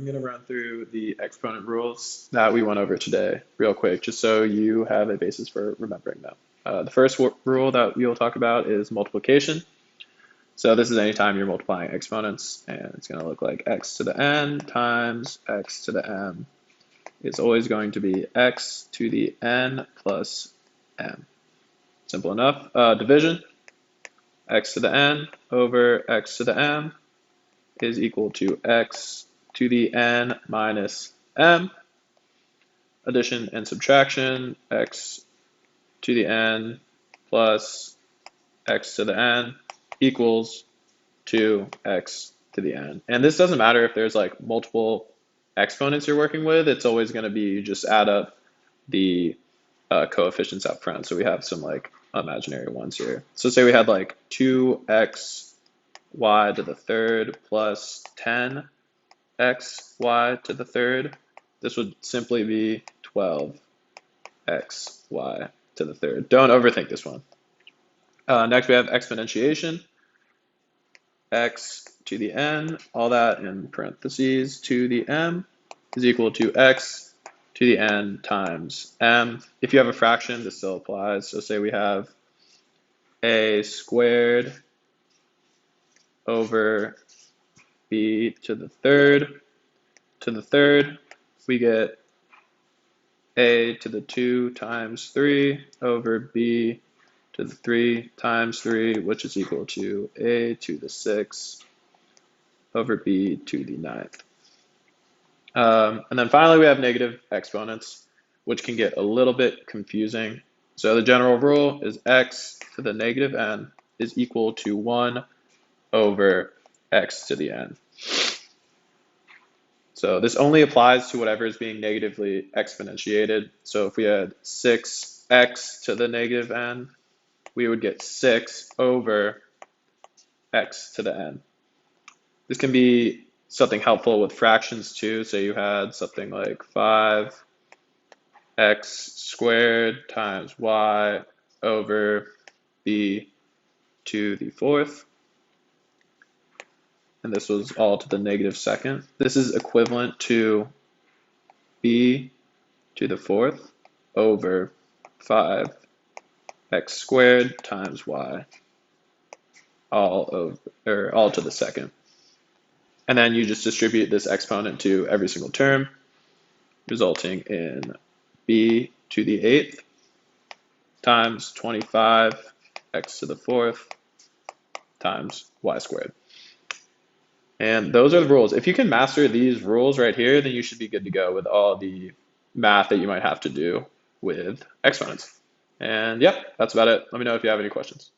I'm going to run through the exponent rules that we went over today real quick, just so you have a basis for remembering them. The first rule that we will talk about is multiplication. So this is anytime you're multiplying exponents, and it's going to look like x to the n times x to the m. It's always going to be x to the n plus m. Simple enough. Division, x to the n over x to the m is equal to x to the n minus m. Addition and subtraction, x to the n plus x to the n equals 2x to the n. And this doesn't matter if there's like multiple exponents you're working with, it's always going to be you just add up the coefficients up front. So we have some like imaginary ones here. So say we had like 2x y to the third plus 10x y to the third. This would simply be 12x y to the third. Don't overthink this one. Next we have exponentiation. X to the n, all that in parentheses, to the m is equal to x to the n times m. If you have a fraction, this still applies. So say we have a squared over b to the third, we get a to the 2 times 3 over b to the 3 times 3, which is equal to a to the 6 over b to the 9th. And then finally, we have negative exponents, which can get a little bit confusing. So the general rule is x to the negative n is equal to 1 over x to the n. So this only applies to whatever is being negatively exponentiated. So if we had 6x to the negative n, we would get 6 over x to the n. This can be something helpful with fractions too. So you had something like 5x squared times y over b to the 4th. And this was all to the negative second. This is equivalent to b to the 4th over 5x squared times y, all to the second. And then you just distribute this exponent to every single term, resulting in b to the 8th times 25x to the 4th times y squared. And those are the rules. If you can master these rules right here, then you should be good to go with all the math that you might have to do with exponents. And yeah, that's about it. Let me know if you have any questions.